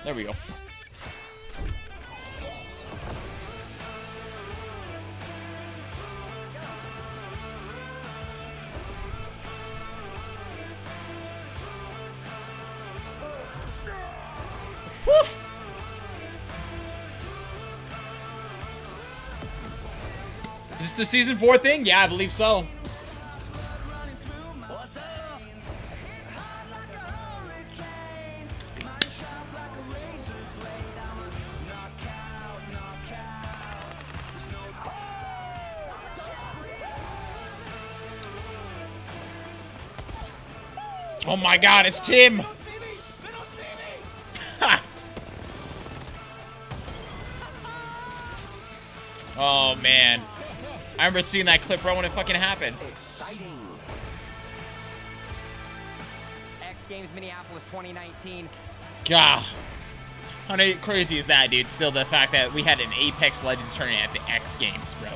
There we go. Is this the season 4 thing? Yeah, I believe so. Oh my God, it's Tim. Oh man. I remember seeing that clip right when it fucking happened. Exciting. X Games Minneapolis 2019. God. How crazy is that, dude? Still the fact that we had an Apex Legends tournament at the X Games, bro.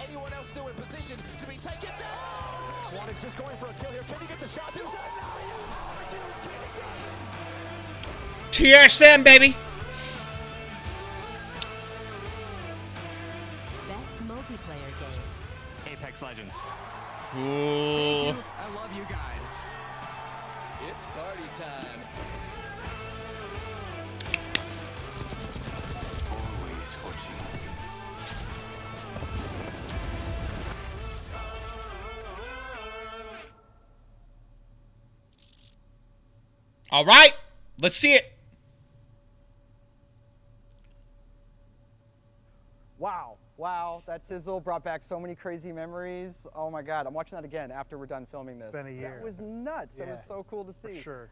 Anyone else still in position to be taken down? Swan is just going for a kill here. Can he get the shot? TSM, baby. Best multiplayer game. Apex Legends. Ooh. I love you guys. It's party time. Always watching. All right, let's see it. Wow, that sizzle brought back so many crazy memories. Oh my God, I'm watching that again after we're done filming this. It's been a year. That was nuts. Yeah, That was so cool to see. For sure.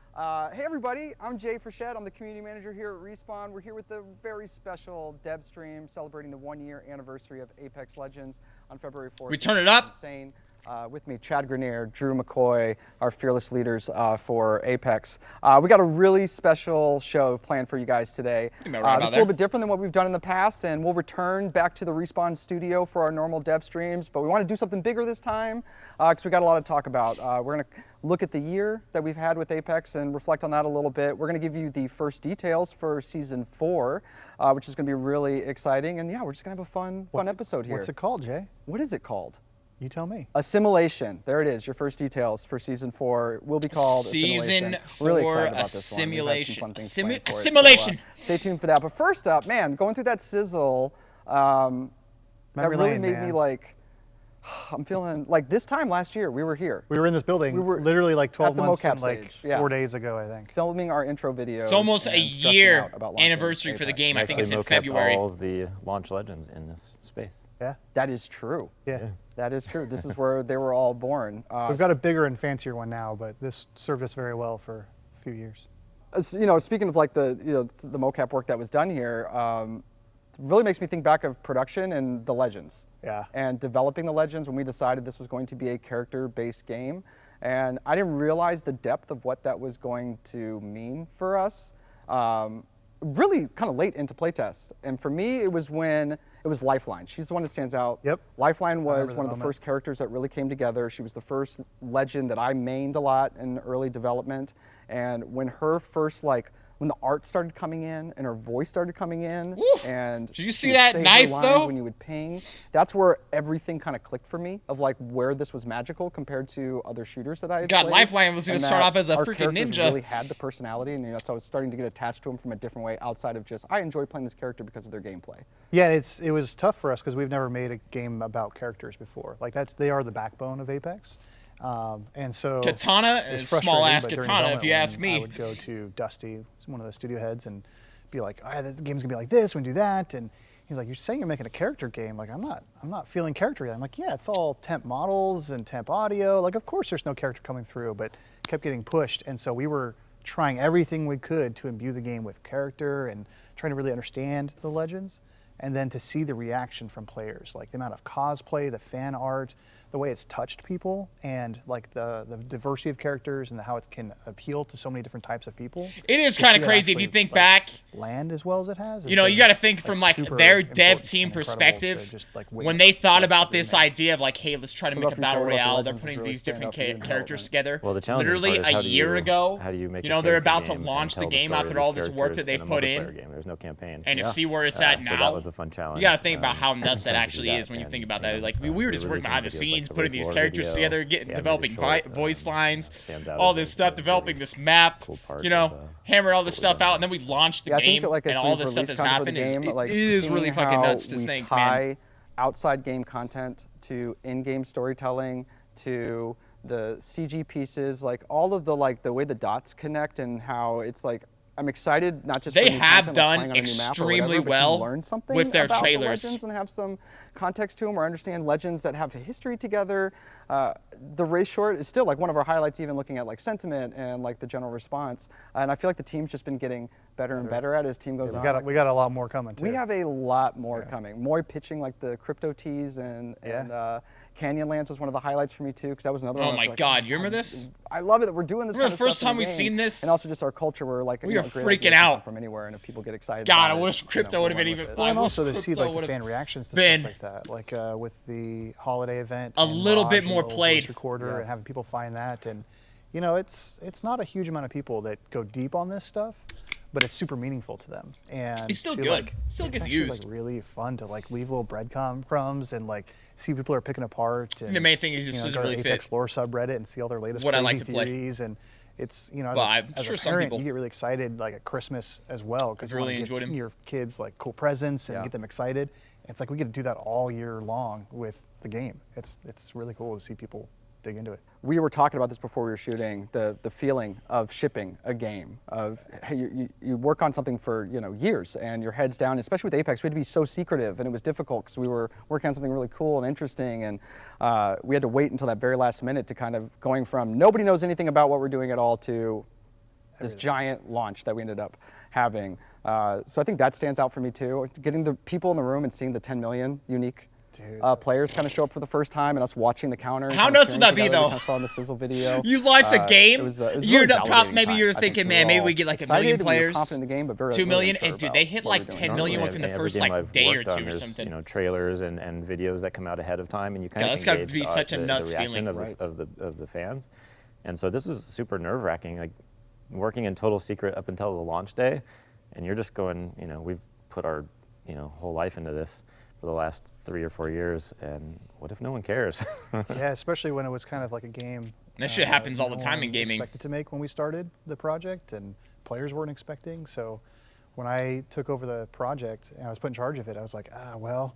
Hey everybody, I'm Jay Frechette. I'm the community manager here at Respawn. We're here with the very special Devstream celebrating the 1-year anniversary of Apex Legends on February 4th. We turn it up. Insane. With me, Chad Grenier, Drew McCoy, our fearless leaders for Apex. We got a really special show planned for you guys today. This is a little bit different than what we've done in the past, and we'll return back to the Respawn studio for our normal dev streams, but we want to do something bigger this time because we got a lot to talk about. We're going to look at the year that we've had with Apex and reflect on that a little bit. We're going to give you the first details for Season 4, which is going to be really exciting, and yeah, we're just going to have a fun episode here. What's it called, Jay? What is it called? You tell me. Assimilation. There it is. Your first details for Season 4 will be called Season 4, We're really excited about this Assimilation. One. We've had some fun things planned for it, Assimilation. so, stay tuned for that. But first up, man, going through that sizzle, that Memory really lane, made me like, I'm feeling like this time last year we were here. We were in this building We were literally like 12 at the months mocap and like stage, yeah. 4 days ago, I think. Filming our intro videos. It's almost a and stressing year out about launching anniversary for the Apex. game. I think it's in Actually, February. all of the launch legends in this space. Yeah. That is true. Yeah. That is true. This is where they were all born. We've got a bigger and fancier one now, but this served us very well for a few years. You know, speaking of like the the mocap work that was done here, really makes me think back of production and the Legends. Yeah. And developing the Legends when we decided this was going to be a character-based game, and I didn't realize the depth of what that was going to mean for us. Really kind of late into playtest, and for me it was when it was Lifeline. She's the one that stands out. Yep. Lifeline was the one of the moment. first characters that really came together. She was the first Legend that I mained a lot in early development, and when her first when the art started coming in and her voice started coming in, and Did you see she would that say her knife, lines though? when you would ping, that's where everything kind of clicked for me of like where this was magical compared to other shooters that I had God, played. Lifeline was gonna And start that off as a our freaking characters ninja. really had the personality, and so I was starting to get attached to them from a different way outside of just I enjoy playing this character because of their gameplay. Yeah, it was tough for us because we've never made a game about characters before. Like they are the backbone of Apex. And so Katana it's is small ass frustrating, but during katana, if development you ask when me. I would go to Dusty, one of the studio heads, and be like, "All right, the game's gonna be like this. We can do that." And he's like, "You're saying you're making a character game? Like, I'm not feeling character yet." I'm like, "Yeah, it's all temp models and temp audio. Like, of course there's no character coming through, but it kept getting pushed." And so we were trying everything we could to imbue the game with character and trying to really understand the Legends. And then to see the reaction from players, like the amount of cosplay, the fan art, the way it's touched people and like the diversity of characters and how it can appeal to so many different types of people. It is kind of crazy if you think back. Land as well as it has. You know, you got to think from like their dev team perspective. Just, like, when they thought about this idea of like, hey, let's try to make a battle royale, they're putting these different characters together. Well, the challenging literally part is a year ago, how do you make you know, they're about to launch the game after all this work that they put in. There's no campaign. And to see where it's at so now, that was a fun challenge. you got to think about how nuts that actually is when you think about that. Like, we were just working behind the scenes, putting these characters together, developing voice lines, all this stuff, developing this map, you know, hammer all this stuff out, and then we launched the game, and all this stuff that's happened it is really fucking nuts to think, man. Outside game content to in-game storytelling to the CG pieces, like all of the the way the dots connect and how it's like I'm excited not just they for new have content, done like playing on a new map or extremely whatever, well learn something with their about the trailers legends and have some context to them or understand legends that have a history together. The race short is still like one of our highlights, even looking at like sentiment and like the general response. And I feel like the team's just been getting better and better at it as time goes on. We got a lot more coming too. We have a lot more coming. More pitching like the crypto teas and Canyonlands was one of the highlights for me too, because that was another one. Oh my God, you remember this? I love it that we're doing this. Remember kind the of first stuff time in the we game. seen this? And also just our culture, where like we are great freaking ideas out come from anywhere, and if people get excited. God, about I wish it, crypto would have been even. Well, and also to crypto see like the would've fan reactions to been stuff like that, like with the holiday event, a and little Raj bit and more the played. voice recorder and having people find that, and you know, it's not a huge amount of people that go deep on this stuff, but it's super meaningful to them, and it's still good. Like, still gets it's used. Like really fun to like leave little breadcrumbs and like see people are picking apart. And, the main thing is just doesn't really fit. Apex lore subreddit and see all their latest what I crazy like to theories play. and. It's, you know, I'm as sure a some parent, people you get really excited like at Christmas as well, because you really want to enjoyed get him. your kids like cool presents and get them excited. It's like we get to do that all year long with the game. It's really cool to see people dig into it. We were talking about this before we were shooting, the feeling of shipping a game, of hey, you work on something for years and your head's down, especially with Apex. We had to be so secretive, and it was difficult because we were working on something really cool and interesting, and we had to wait until that very last minute to kind of going from nobody knows anything about what we're doing at all to this giant launch that we ended up having. So I think that stands out for me too. Getting the people in the room and seeing the 10 million unique players kind of show up for the first time, and us watching the counter. How nuts would that be, though? I saw in the sizzle video. You launched a game. It was really maybe you're thinking, man, maybe we get like 1 million players. Confident in the game, but very 2 million, unsure and dude, about they hit like what we're 10 doing. million within the first like day or two or something. You know, trailers and videos that come out ahead of time, and you kind of that's got to be such a nuts feeling of the fans. And so this was super nerve-wracking, like working in total secret up until the launch day, and you're just going, we've put our whole life into this for the last 3 or 4 years, and what if no one cares? Yeah, especially when it was kind of like a game. That shit happens all the time in gaming. Expected to make when we started the project, and players weren't expecting. So when I took over the project and I was put in charge of it, I was like, well,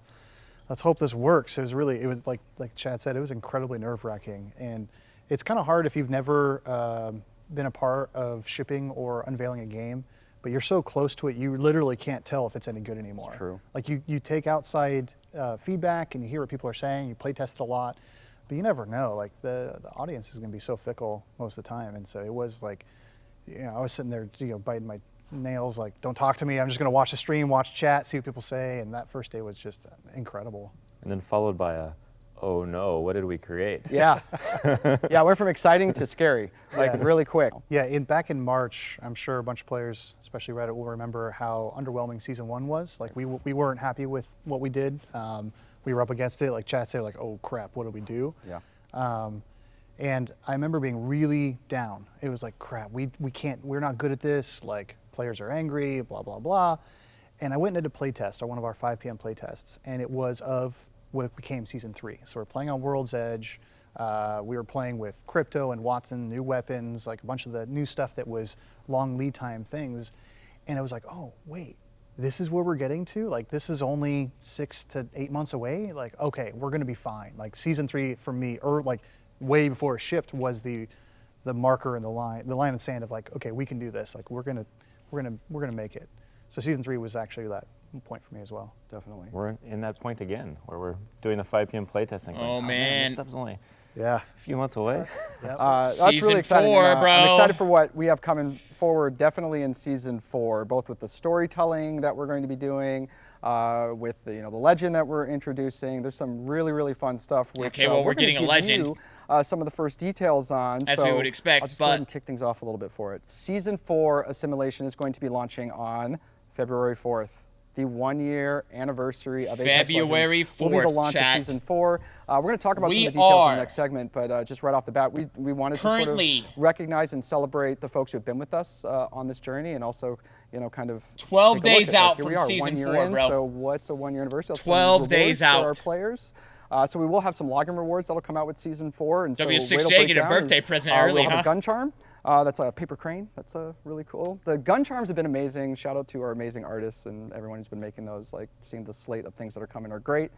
let's hope this works. It was like Chad said, it was incredibly nerve-wracking, and it's kind of hard if you've never been a part of shipping or unveiling a game. But you're so close to it, you literally can't tell if it's any good anymore. It's true. Like you take outside feedback and you hear what people are saying, you play test it a lot, but you never know. Like the audience is going to be so fickle most of the time. And so it was like, I was sitting there, biting my nails, like, don't talk to me. I'm just going to watch the stream, watch chat, see what people say. And that first day was just incredible. And then followed by a, oh no, what did we create? Yeah. Yeah, went from exciting to scary, really quick. Yeah, back in March, I'm sure a bunch of players, especially Reddit, will remember how underwhelming Season 1 was. Like, we weren't happy with what we did. We were up against it, like chat said, like, oh crap, what do we do? Yeah. And I remember being really down. It was like, crap, we're not good at this, like, players are angry, blah, blah, blah. And I went and did a play test, one of our 5 p.m. play tests, and it was of what became Season 3. So we're playing on World's Edge. We were playing with Crypto and Watson, new weapons, like a bunch of the new stuff that was long lead time things. And I was like, oh, wait, this is where we're getting to? Like, this is only 6 to 8 months away? Like, okay, we're gonna be fine. Like, Season 3 for me, or like way before it shipped, was the marker in the line in the sand of like, okay, we can do this. Like, we're gonna make it. So Season 3 was actually that point for me as well. Definitely. We're in that point again, where we're doing the 5 p.m. playtesting. Oh, man. This stuff's only Yeah. A few months away. That's really Season exciting. 4, and, bro. I'm excited for what we have coming forward, definitely in Season 4, both with the storytelling that we're going to be doing, with the legend that we're introducing. There's some really, really fun stuff. Which, Okay, well, we're getting a legend. You, some of the first details on. As we would expect, I'll just go ahead and kick things off a little bit for it. Season 4 Assimilation is going to be launching on February 4th. The 1-year anniversary of Apex February Legends will be the 4th, launch chat. of Season 4. We're going to talk about some of the details in the next segment, but just right off the bat, we wanted to sort of recognize and celebrate the folks who have been with us on this journey, and also, kind of 12 days out here from we are, Season 1 year 4, in, bro. So what's a 1-year anniversary? 12 days out for our players. So we will have some login rewards that'll come out with Season 4. And W6J get a birthday present early, we'll have huh? a gun charm. That's a paper crane. That's really cool. The gun charms have been amazing. Shout out to our amazing artists and everyone who's been making those. Like, seeing the slate of things that are coming are great.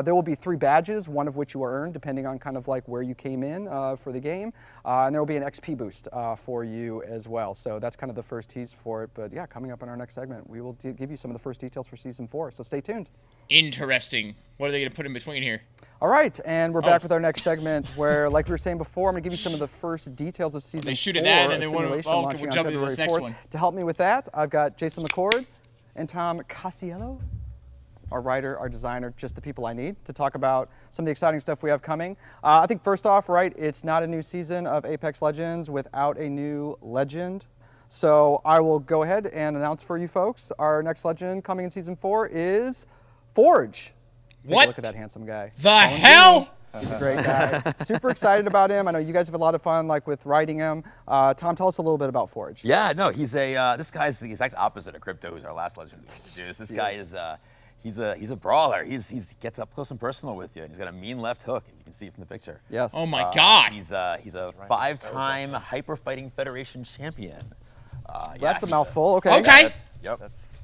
There will be 3 badges, one of which you will earn depending on kind of like where you came in for the game. And there will be an XP boost for you as well. So that's kind of the first tease for it. But yeah, coming up in our next segment, we will give you some of the first details for Season 4. So stay tuned. Interesting. What are they going to put in between here? All right, and we're back with our next segment where, like we were saying before, I'm going to give you some of the first details of Season 4. They shoot at that and then Assimilation launching on February 4th. To help me with that, I've got Jason McCord and Tom Casiello, our writer, our designer, just the people I need to talk about some of the exciting stuff we have coming. I think first off, right, it's not a new season of Apex Legends without a new legend. So I will go ahead and announce for you folks, our next legend coming in Season 4 is Forge. Take a look at that handsome guy. The hell? He's a great guy. Super excited about him. I know you guys have a lot of fun, like with writing him. Tom, tell us a little bit about Forge. Yeah, no, he's this guy's the exact opposite of Crypto, who's our last legend we introduced. This guy is he's a brawler. He gets up close and personal with you, and he's got a mean left hook. You can see from the picture. Yes. Oh my God. He's a 5-time Hyper Fighting Federation champion. That's a mouthful. Okay. Okay. Yep.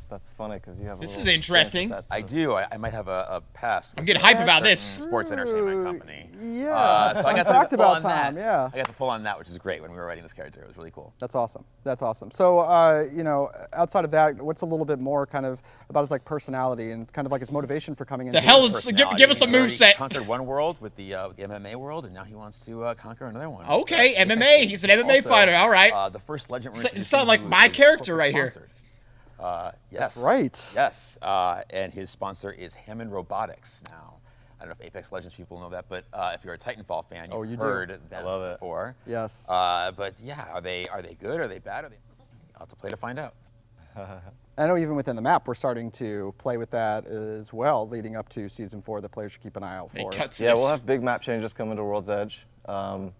That's funny because you have. This is interesting. I do. I might have a past. I'm getting hype about this. Sports entertainment company. Yeah. So I got talked to pull about on Tom. that. Yeah. I got to pull on that, which is great when we were writing this character. It was really cool. That's awesome. That's awesome. So, outside of that, what's a little bit more kind of about his like personality and kind of like his motivation for coming in? The hell is? Give us a moveset. He conquered one world with the MMA world, and now he wants to conquer another one. Okay, MMA. He's an MMA fighter. All right. The first legend. It sounds like my character right here. Yes. That's right. Yes. And his sponsor is Hammond Robotics. Now, I don't know if Apex Legends people know that, but if you're a Titanfall fan, you've heard that before. Yes. But yeah, are they good? Are they bad? I'll have to play to find out. I know even within the map, we're starting to play with that as well, leading up to Season 4. The players should keep an eye out for. Yeah, we'll have big map changes coming to World's Edge. Similar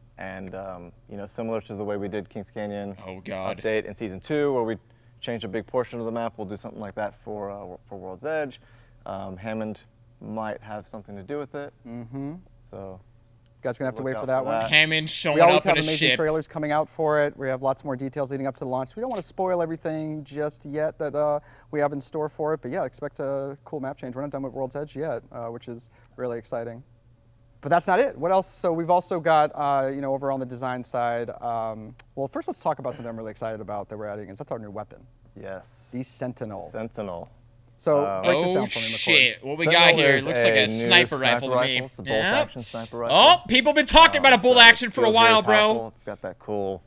to the way we did Kings Canyon update in Season 2, where we changed a big portion of the map, we'll do something like that for World's Edge. Hammond might have something to do with it. Mm-hmm. So you guys are going to have to wait for that one. Hammond showing we always up have in a amazing ship. trailers coming out for it. We have lots more details leading up to the launch. We don't want to spoil everything just yet that we have in store for it. But yeah, expect a cool map change. We're not done with World's Edge yet, which is really exciting. But that's not it. What else? So we've also got, over on the design side. Well, first let's talk about something I'm really excited about that we're adding. That's our new weapon. Yes. The Sentinel. Sentinel. So break this down for me, McCord. Shit. What we got here? It looks like a sniper rifle to me. It's a bolt action sniper rifle. Oh, people been talking about a bolt action for a while, bro. It's got that cool,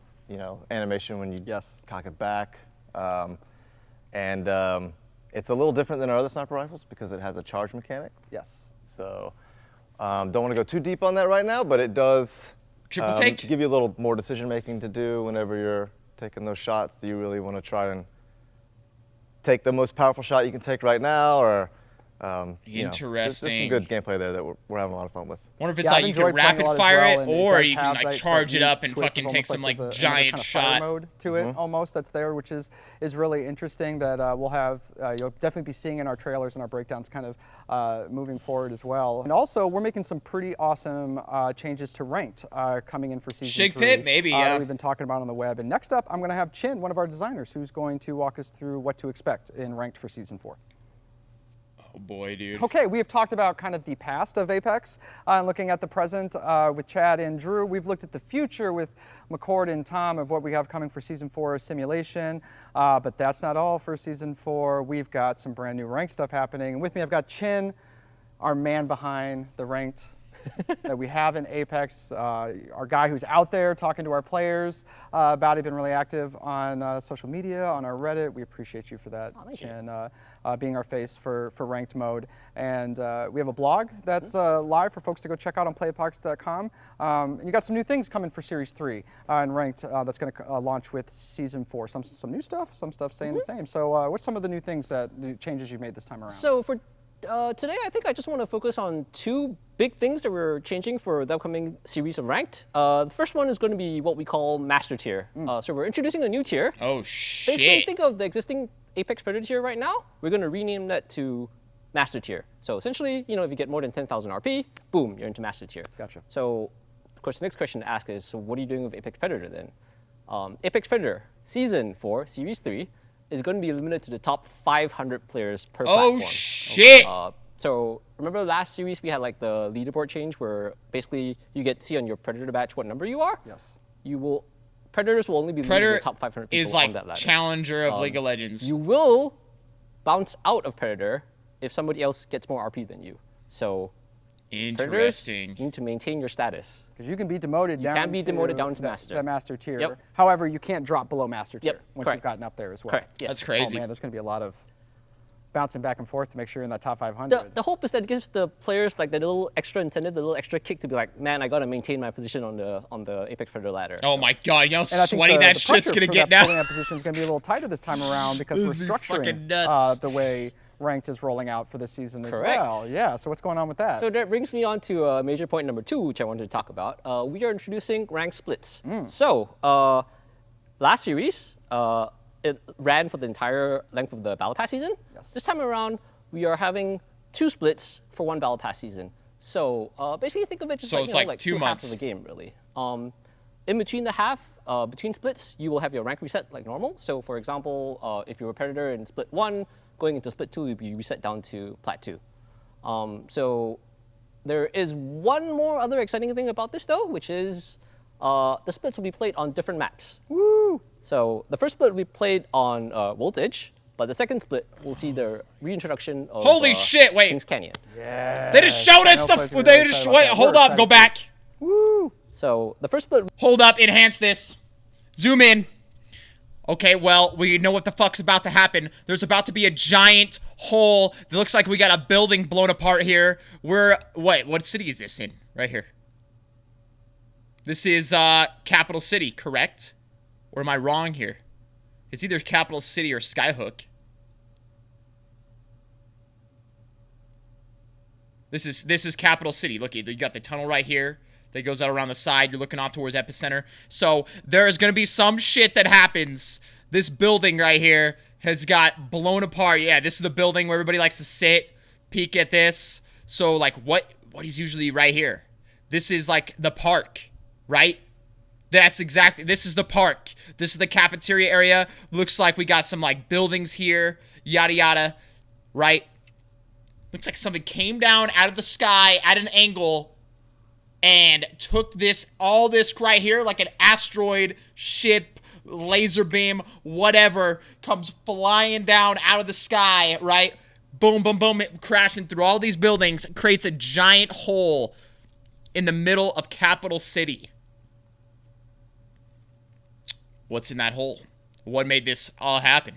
animation when you cock it back. It's a little different than our other sniper rifles because it has a charge mechanic. Yes. So don't want to go too deep on that right now, but it does Triple take? give you a little more decision making to do whenever you're taking those shots. Do you really want to try and take the most powerful shot you can take right now, or Interesting. There's some good gameplay there that we're having a lot of fun with. Wonder if it's like you can rapid fire it, or you can like charge it up and fucking take some like giant shot mode to it almost that's there, which is really interesting. That we'll have you'll definitely be seeing in our trailers and our breakdowns, kind of moving forward as well. And also we're making some pretty awesome changes to ranked coming in for season 3. Pit, maybe. Yeah. We've been talking about on the web. And next up, I'm going to have Chin, one of our designers, who's going to walk us through what to expect in ranked for season 4. Oh boy, dude. Okay, we have talked about kind of the past of Apex, and looking at the present with Chad and Drew. We've looked at the future with McCord and Tom of what we have coming for Season 4 Simulation, but that's not all for Season 4. We've got some brand new ranked stuff happening. And with me, I've got Chin, our man behind the ranked that we have in Apex. Our guy who's out there talking to our players about it, been really active on social media, on our Reddit. We appreciate you for that, Chin, being our face for ranked mode. And we have a blog that's live for folks to go check out on playepox.com. And you got some new things coming for Series 3 and ranked that's going to launch with Season 4. Some new stuff, some stuff staying the same. So what's some of the new things new changes you've made this time around? So for today, I think I just want to focus on 2 big things that we're changing for the upcoming series of Ranked. The first one is going to be what we call Master Tier. So we're introducing a new tier. Oh, shit. Basically, think of the existing Apex Predator tier right now. We're going to rename that to Master Tier. So essentially, if you get more than 10,000 RP, boom, you're into Master Tier. Gotcha. So, of course, the next question to ask is, so what are you doing with Apex Predator then? Apex Predator Season 4, Series 3, is going to be limited to the top 500 players per platform. Oh, shit! So remember last series we had like the leaderboard change where basically you get to see on your Predator badge what number you are? Yes. Predators will only be limited to the top 500 people is like on that ladder. Challenger of League of Legends. You will bounce out of Predator if somebody else gets more RP than you. So interesting. You need to maintain your status. Because you can be demoted down to Master. That Master Tier. Yep. However, you can't drop below Master Tier once Correct. you've gotten up there as well. Correct. Yes. That's crazy. Oh man, there's going to be a lot of bouncing back and forth to make sure you're in that top 500. The hope is that it gives the players like the little extra incentive, the little extra kick to be like, man, I got to maintain my position on the Apex Predator ladder. Oh my god, you know how and sweaty that shit's going to get now? That position is going to be a little tighter this time around because we're structuring the way Ranked is rolling out for this season as well. Yeah, so what's going on with that? So that brings me on to major point number 2, which I wanted to talk about. We are introducing ranked splits. So last series, it ran for the entire length of the Battle Pass season. Yes. This time around, we are having 2 splits for 1 Battle Pass season. So basically think of it just like 2 months halves of the game, really. In between the half, between splits, you will have your rank reset like normal. So for example, if you were Predator in split 1, going into split 2, you'll be reset down to plat 2. So there is one more other exciting thing about this though, which is the splits will be played on different maps. Woo! So the first split will be played on Voltage, but the second split will see the reintroduction of Holy shit, wait. Kings Canyon. Yeah. They just showed us wait, hold up, go back. Woo! So the first split. Hold up, enhance this. Zoom in. Okay, well, we know what the fuck's about to happen. There's about to be a giant hole. It looks like we got a building blown apart here. What city is this in? Right here. This is Capital City, correct? Or am I wrong here? It's either Capital City or Skyhook. This is Capital City. Look, you got the tunnel right here that goes out around the side. You're looking off towards Epicenter. So there is going to be some shit that happens. This building right here has got blown apart. Yeah, this is the building where everybody likes to sit, peek at this. So, like, what is usually right here? This is, like, the park, right? This is the park. This is the cafeteria area. Looks like we got some, like, buildings here, yada, yada, right? Looks like something came down out of the sky at an angle and took all this right here, like an asteroid, ship, laser beam, whatever, comes flying down out of the sky, right? Boom, boom, boom, it crashing through all these buildings, creates a giant hole in the middle of Capital City. What's in that hole? What made this all happen?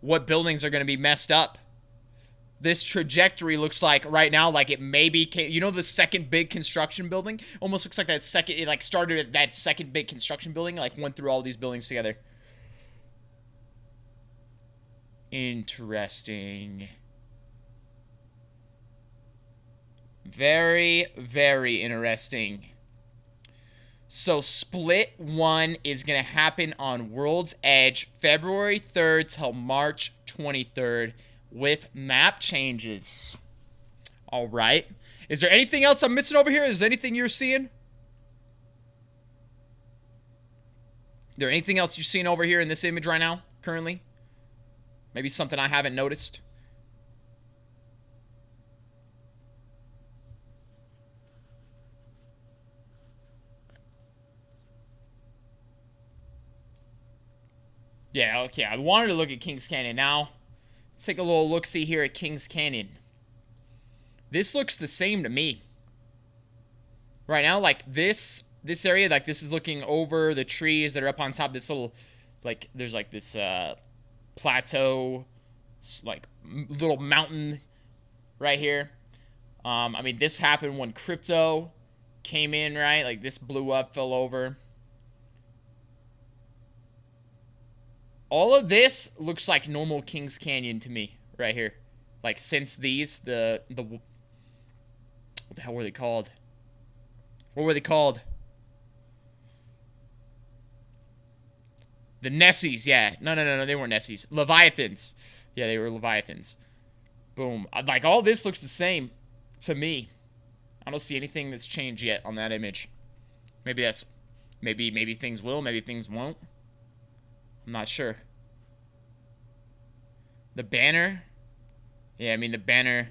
What buildings are going to be messed up? This trajectory looks like right now, like it maybe came, you know, the second big construction building almost looks like it like started at that second big construction building, like went through all these buildings together. Interesting. Very, very interesting. So split 1 is going to happen on World's Edge February 3rd till March 23rd. With map changes. All right. Is there anything else I'm missing over here? Is there anything you're seeing? Is there anything else you're seeing over here in this image right now, currently? Maybe something I haven't noticed? Yeah, okay. I wanted to look at Kings Canyon now. Let's take a little look-see here at Kings Canyon. This looks the same to me. right now, like this area, like this is looking over the trees that are up on top of this little, like there's like this plateau, like little mountain right here. I mean, this happened when crypto came in, right? Like this blew up, fell over. All of this looks like normal Kings Canyon to me right here. Like since these, what the hell were they called? What were they called? The Nessies, yeah. No, they weren't Nessies. Leviathans. Yeah, they were Leviathans. Boom. Like all this looks the same to me. I don't see anything that's changed yet on that image. Maybe that's, maybe things will, maybe things won't. I'm not sure. The banner. Yeah, I mean the banner.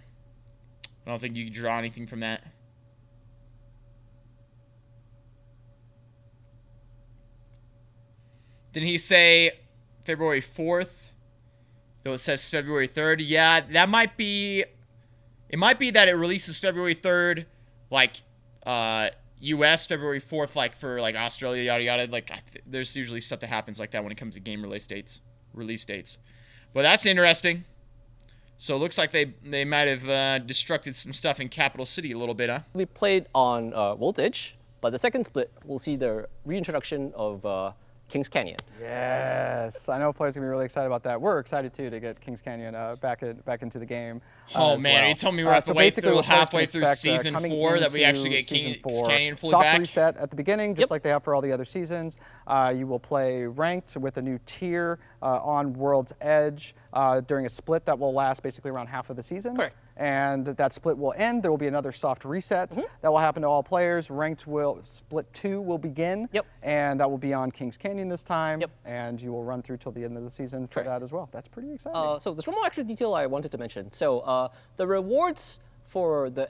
I don't think you can draw anything from that. Didn't he say February 4th? Though it says February 3rd. Yeah, that might be... It might be that it releases February 3rd, like, US, February 4th, like, for, like, Australia, yada, yada. Like, there's usually stuff that happens like that when it comes to game release dates. But that's interesting. So it looks like they might have destructed some stuff in Capital City a little bit, huh? We played on Voltage, but the second split, we'll see the reintroduction of Kings Canyon. Yes, I know players are gonna be really excited about that. We're excited too to get Kings Canyon back into the game. Oh man, well. are you telling me we're halfway through season 4 that we actually get Kings Canyon fully soft back? reset at the beginning, just like they have for all the other seasons. You will play ranked with a new tier on World's Edge during a split that will last basically around half of the season. Correct. And that split will end. There will be another soft reset that will happen to all players. Ranked split 2 will begin. Yep. And that will be on Kings Canyon this time. Yep. And you will run through till the end of the season for that as well. That's pretty exciting. So there's one more extra detail I wanted to mention. So the rewards for the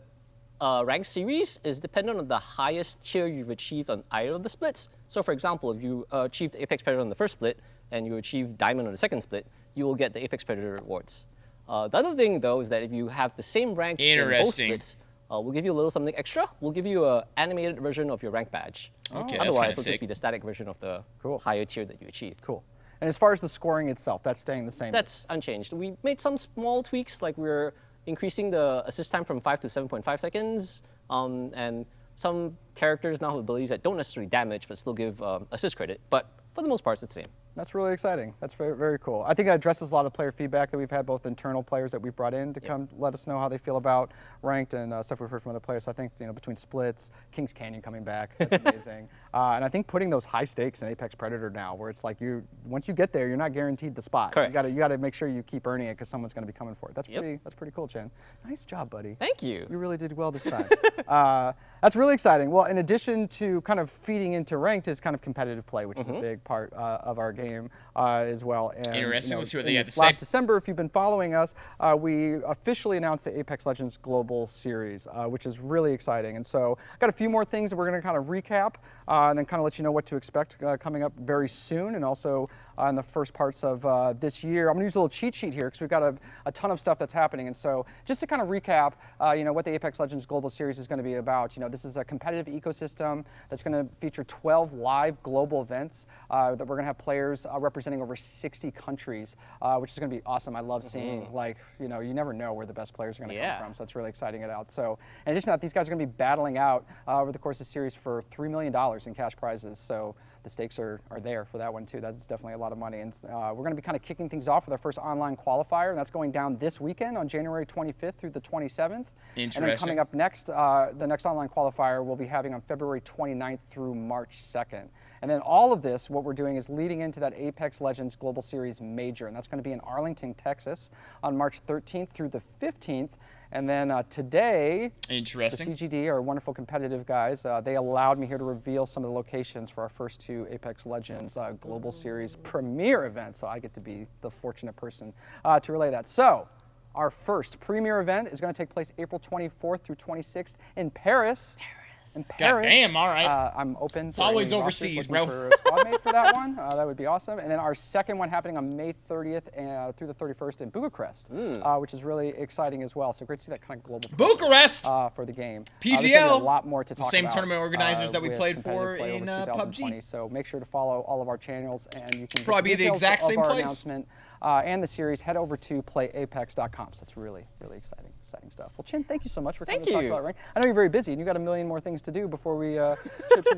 ranked series is dependent on the highest tier you've achieved on either of the splits. So for example, if you achieved Apex Predator on the first split and you achieved Diamond on the second split, you will get the Apex Predator rewards. The other thing, though, is that if you have the same rank in both splits, we'll give you a little something extra. We'll give you an animated version of your rank badge. Okay, Otherwise, it'll just be the static version of the higher tier that you achieved. Cool. And as far as the scoring itself, that's staying the same? That's unchanged. We made some small tweaks, like we're increasing the assist time from 5 to 7.5 seconds, and some characters now have abilities that don't necessarily damage, but still give assist credit. But for the most part, it's the same. That's really exciting. That's very, very cool. I think that addresses a lot of player feedback that we've had, both internal players that we've brought in to come let us know how they feel about ranked and stuff we've heard from other players. So I think between splits, Kings Canyon coming back, that's amazing. And I think putting those high stakes in Apex Predator now, where it's like once you get there, you're not guaranteed the spot. Correct. You got to make sure you keep earning it because someone's going to be coming for it. That's pretty cool, Chen. Nice job, buddy. Thank you. You really did well this time. That's really exciting. Well, in addition to kind of feeding into ranked is kind of competitive play, which is a big part of our game. As well. And, interesting. Let's see what they have to say. Last December, if you've been following us, we officially announced the Apex Legends Global Series, which is really exciting. And so I've got a few more things that we're going to kind of recap and then kind of let you know what to expect coming up very soon, and also in the first parts of this year. I'm going to use a little cheat sheet here because we've got a ton of stuff that's happening. And so just to kind of recap, what the Apex Legends Global Series is going to be about. This is a competitive ecosystem that's going to feature 12 live global events that we're going to have players representing over 60 countries, which is going to be awesome. I love seeing, you never know where the best players are going to come from, so it's really exciting it out. So in addition to that, these guys are going to be battling out over the course of the series for $3 million in cash prizes. So the stakes are there for that one too. That's definitely a lot of money. And we're going to be kind of kicking things off with our first online qualifier, and that's going down this weekend on January 25th through the 27th. Interesting. And then coming up next, the next online qualifier we'll be having on February 29th through March 2nd. And then all of this, what we're doing is leading into that Apex Legends Global Series Major, and that's going to be in Arlington, Texas on March 13th through the 15th. And then today, the CGD, our wonderful competitive guys, they allowed me here to reveal some of the locations for our first 2 Apex Legends Global Series premiere events. So I get to be the fortunate person to relay that. So our first premiere event is going to take place April 24th through 26th in Paris. in Paris. Damn, all right. I'm open. It's always overseas, bro. For a squad mate for that one. That would be awesome. And then our second one happening on May 30th through the 31st in Bucharest, which is really exciting as well. So great to see that kind of global Bucharest for the game. PGL. A lot more to talk the same about, tournament organizers that we played for play in over 2020. PUBG. So make sure to follow all of our channels, and you can probably be the exact same place. Announcement and the series. Head over to playapex.com. So it's really exciting stuff. Well, Chin, thank you so much for coming to talk about rank. I know you're very busy, and you got a million more things to do before we. You're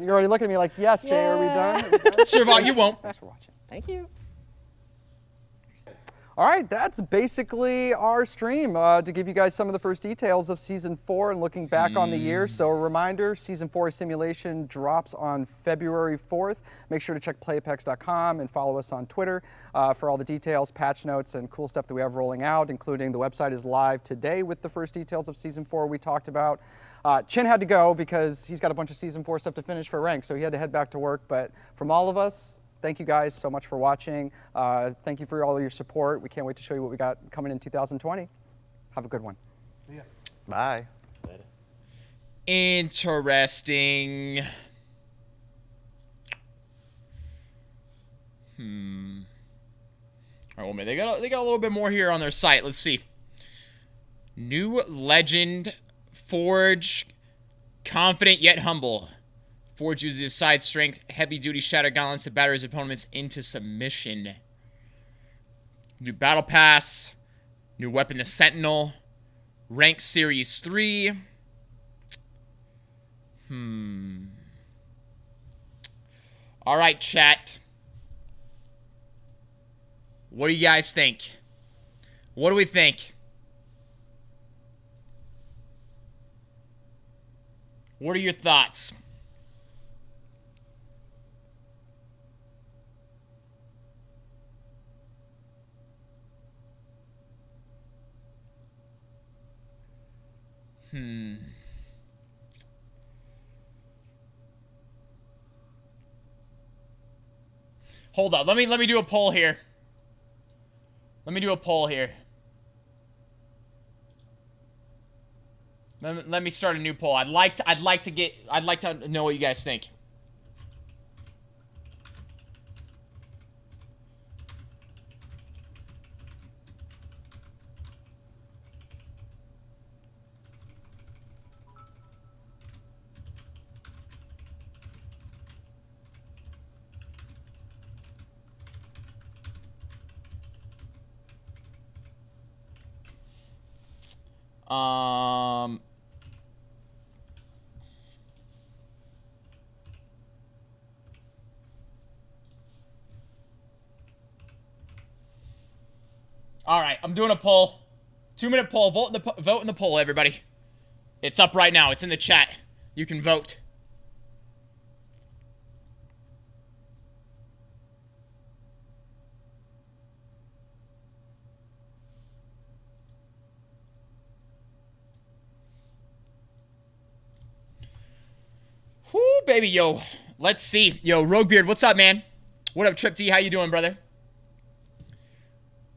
already looking at me like, yes, Jay, are we done? Shervon, you won't. Thanks for watching. Thank you. All right, that's basically our stream to give you guys some of the first details of Season 4 and looking back on the year. So a reminder, Season 4 simulation drops on February 4th. Make sure to check playapex.com and follow us on Twitter for all the details, patch notes, and cool stuff that we have rolling out, including the website is live today with the first details of Season 4 we talked about. Chin had to go because he's got a bunch of Season 4 stuff to finish for rank, so he had to head back to work. But from all of us, thank you guys so much for watching. Thank you for all your support. We can't wait to show you what we got coming in 2020. Have a good one. Yeah. Bye. Interesting. All right, well, man, they got a little bit more here on their site. Let's see. New legend, Forge, confident yet humble. Forge uses his side strength, heavy-duty shatter gauntlets to batter his opponents into submission. New battle pass. New weapon, the Sentinel. Rank Series 3. All right, chat. What do you guys think? What do we think? What are your thoughts? Hold up. Let me do a poll here. Let me do a poll here. Let me start a new poll. I'd like to know what you guys think. All right, I'm doing a poll. 2-minute poll. Vote in the poll, everybody. It's up right now. It's in the chat. You can vote. Whoo, baby, yo. Let's see. Yo, Roguebeard, what's up, man? What up, Trip T? How you doing, brother?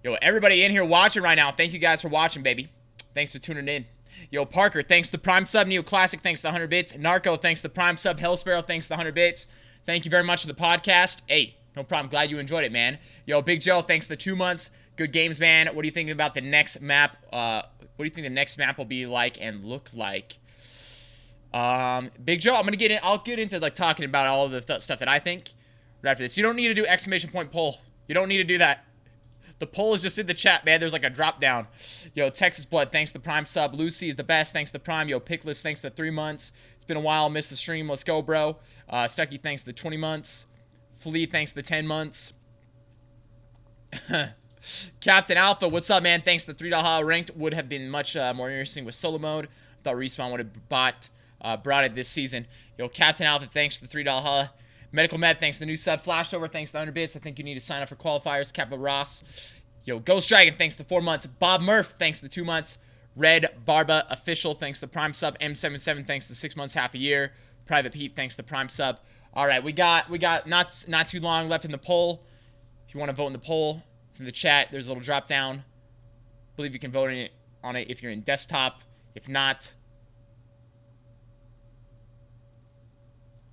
Yo, everybody in here watching right now, thank you guys for watching, baby. Thanks for tuning in. Yo, Parker, thanks to the Prime Sub. Neo Classic, thanks to the 100 bits. Narco, thanks to the Prime Sub. Hellsparrow, thanks to the 100 bits. Thank you very much for the podcast. Hey, no problem. Glad you enjoyed it, man. Yo, Big Joe, thanks to the 2 months. Good games, man. What do you think about the next map? What do you think the next map will be like and look like? Big Joe, I'll get into like talking about all of the stuff that I think right after this. You don't need to do exclamation point poll. You don't need to do that. The poll is just in the chat, man. There's like a drop down. Yo, Texas Blood, thanks to the Prime Sub. Lucy is the best, thanks to the Prime. Yo, Pickless, thanks to the 3 months. It's been a while, missed the stream. Let's go, bro. Stucky, thanks to the 20 months. Flea, thanks to the 10 months. Captain Alpha, what's up, man? Thanks to the $3 ranked. Would have been much more interesting with solo mode. Thought Respawn would have brought it this season. Yo, Captain Alpha, thanks to the $3. Medical Med, thanks to the new sub. Flashover, thanks to the 100 bits. I think you need to sign up for qualifiers. Kappa Ross. Yo, Ghost Dragon, thanks to 4 months. Bob Murph, thanks to 2 months. Red Barba Official, thanks to Prime Sub. M77, thanks to 6 months, half a year. Private Pete, thanks to Prime Sub. All right, we got not too long left in the poll. If you want to vote in the poll, it's in the chat. There's a little drop down. I believe you can vote on it if you're in desktop. If not,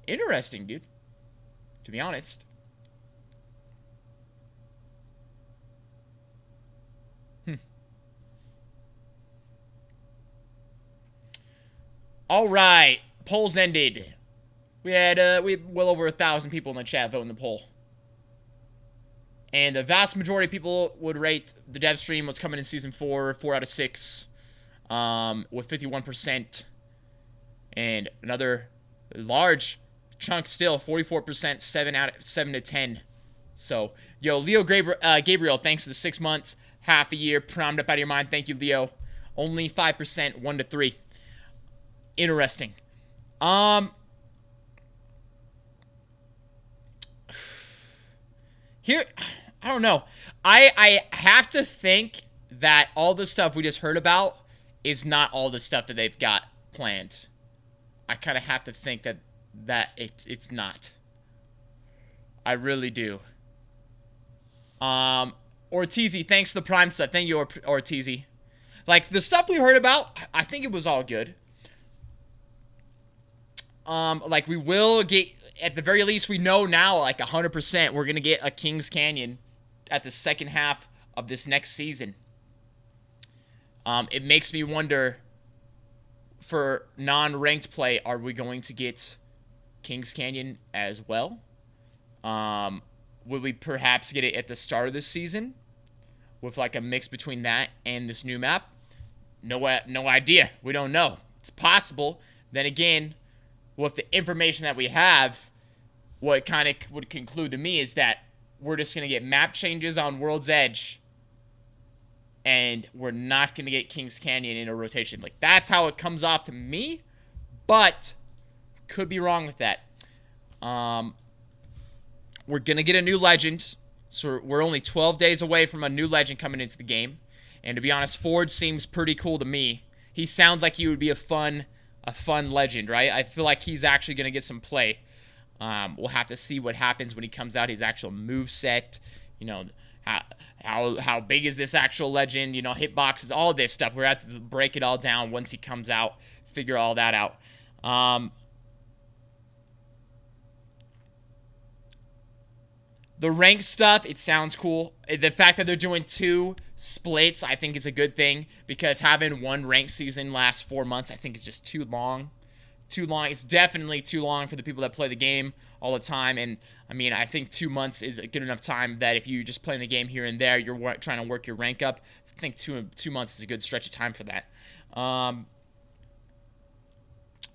Interesting, dude. To be honest. All right. Polls ended. We had well over 1,000 people in the chat voting the poll. And the vast majority of people would rate the Devstream what's coming in Season 4, 4 out of 6, with 51%. And another large chunk still, 44%, 7 to 10. So, yo, Leo Gabriel, thanks for the 6 months, half a year, primed up out of your mind. Thank you, Leo. Only 5%, 1 to 3. Interesting. Here, I don't know. I have to think that all the stuff we just heard about is not all the stuff that they've got planned. I kind of have to think that it's not. I really do. Ortizi, thanks for the Prime sub. Thank you, Ortizi. Like, the stuff we heard about, I think it was all good. Like, we will get, at the very least, we know now, like, 100%, we're going to get a Kings Canyon at the second half of this next season. It makes me wonder, for non-ranked play, are we going to get Kings Canyon as well? Will we perhaps get it at the start of this season with like a mix between that and this new map? No idea. We don't know. It's possible. Then again, with the information that we have, what kind of would conclude to me is that we're just going to get map changes on World's Edge, and we're not going to get Kings Canyon in a rotation. Like, that's how it comes off to me, but could be wrong with that. We're going to get a new legend, so we're only 12 days away from a new legend coming into the game. And to be honest, Forge seems pretty cool to me. He sounds like he would be a fun legend, right? I feel like he's actually going to get some play. We'll have to see what happens when he comes out, his actual move set, you know, how big is this actual legend, you know, hitboxes, all this stuff. We're going to have to break it all down once he comes out, figure all that out. The ranked stuff, it sounds cool. The fact that they're doing 2 splits, I think is a good thing, because having one ranked season last 4 months, I think is just too long. Too long. It's definitely too long for the people that play the game all the time. And I mean, I think 2 months is a good enough time that if you just play the game here and there, you're trying to work your rank up. I think two months is a good stretch of time for that.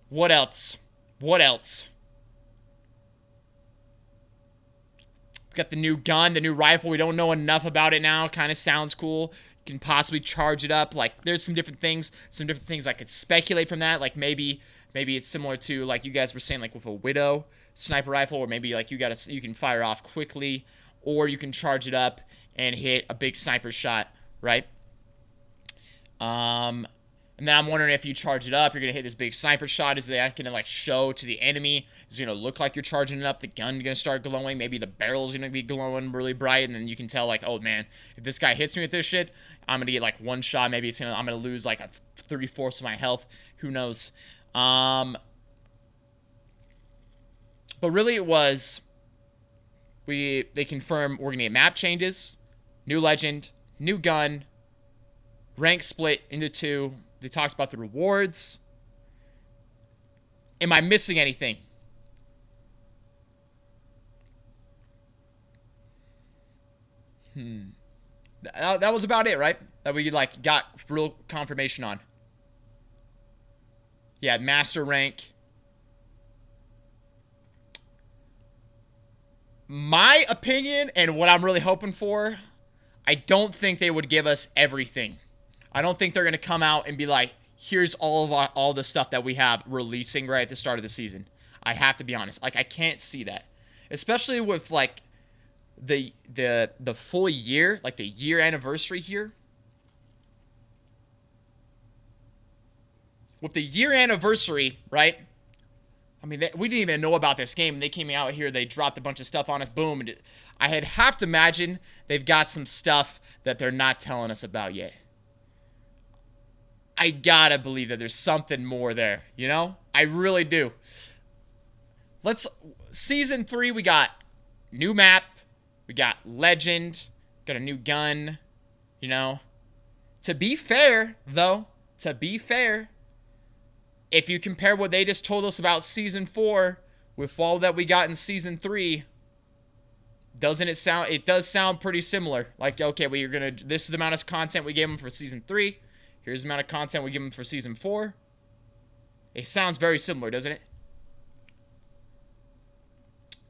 What else? What else? Got the new gun, the new rifle. We don't know enough about it now. Kind of sounds cool. You can possibly charge it up. Like, there's some different things I could speculate from that. Like, maybe it's similar to, like you guys were saying, like with a Widow sniper rifle, or maybe like you can fire off quickly, or you can charge it up and hit a big sniper shot, right? And then I'm wondering, if you charge it up, you're going to hit this big sniper shot. Is that going to, like, show to the enemy? Is it going to look like you're charging it up? The gun's going to start glowing. Maybe the barrel's going to be glowing really bright. And then you can tell, like, oh, man, if this guy hits me with this shit, I'm going to get, like, one shot. Maybe I'm going to lose, like, 3/4 of my health. Who knows? But really it was, they confirmed we're going to get map changes, new legend, new gun, rank split into 2. They talked about the rewards. Am I missing anything? That was about it, right? That we, like, got real confirmation on. Yeah, master rank. My opinion, and what I'm really hoping for, I don't think they would give us everything. I don't think they're going to come out and be like, here's all the stuff that we have releasing right at the start of the season. I have to be honest. Like, I can't see that. Especially with, like, the full year, like the year anniversary here. With the year anniversary, right? I mean, we didn't even know about this game. They came out here, they dropped a bunch of stuff on us, boom. And I have to imagine they've got some stuff that they're not telling us about yet. I gotta believe that there's something more there, you know? I really do. Season 3, we got new map, we got legend, got a new gun, you know. To be fair, though, if you compare what they just told us about Season 4 with all that we got in Season 3, it does sound pretty similar. Like, okay, this is the amount of content we gave them for Season 3. Here's the amount of content we give them for Season 4. It sounds very similar, doesn't it?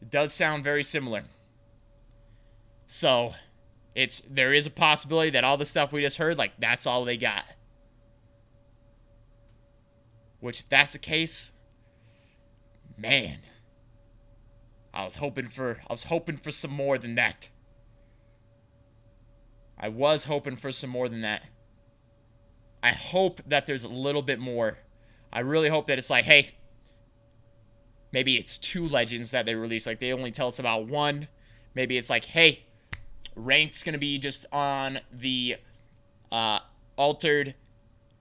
It does sound very similar. So, there is a possibility that all the stuff we just heard, like, that's all they got. Which, if that's the case, man, I was hoping for some more than that. I was hoping for some more than that. I hope that there's a little bit more. I really hope that it's like, hey, maybe it's 2 legends that they release. Like, they only tell us about 1. Maybe it's like, hey, ranked's going to be just on the Altered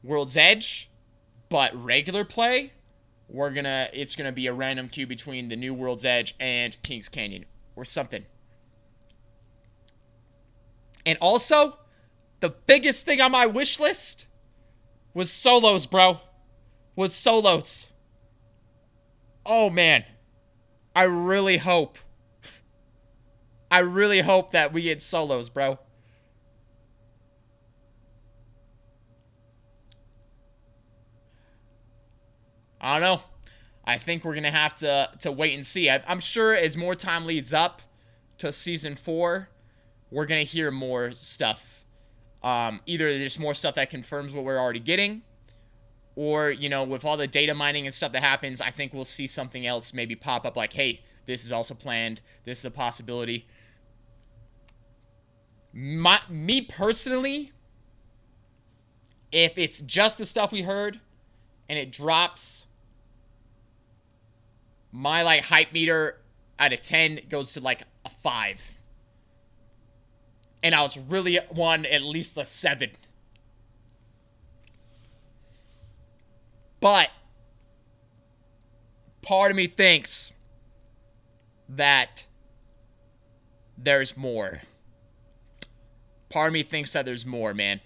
World's Edge, but regular play, it's going to be a random queue between the new World's Edge and King's Canyon or something. And also, the biggest thing on my wish list was solos, bro. Was solos. Oh, man. I really hope that we get solos, bro. I don't know. I think we're going to have to wait and see. I'm sure as more time leads up to Season 4, we're going to hear more stuff. Either there's more stuff that confirms what we're already getting, or, you know, with all the data mining and stuff that happens, I think we'll see something else maybe pop up like, hey, this is also planned. This is a possibility. Me personally, if it's just the stuff we heard and it drops, my, like, hype meter out of 10 goes to, like, a 5. And I was really wanting at least a 7. But part of me thinks that there's more. Part of me thinks that there's more, man.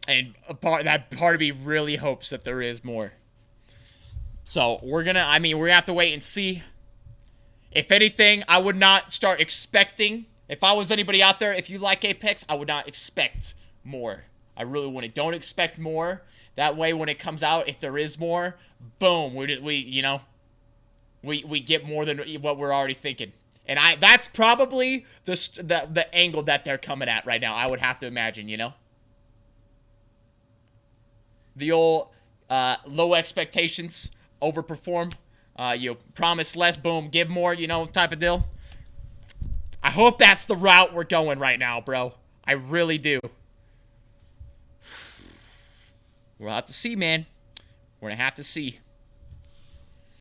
And part of me really hopes that there is more. So we're gonna have to wait and see. If anything, I would not start expecting. If I was anybody out there, if you like Apex, I would not expect more. I really wouldn't. Don't expect more. That way, when it comes out, if there is more, boom, we get more than what we're already thinking. And that's probably the angle that they're coming at right now. I would have to imagine, you know. The old low expectations, overperform. You promise less, boom, give more, you know, type of deal. I hope that's the route we're going right now, bro. I really do. We'll have to see, man. We're going to have to see.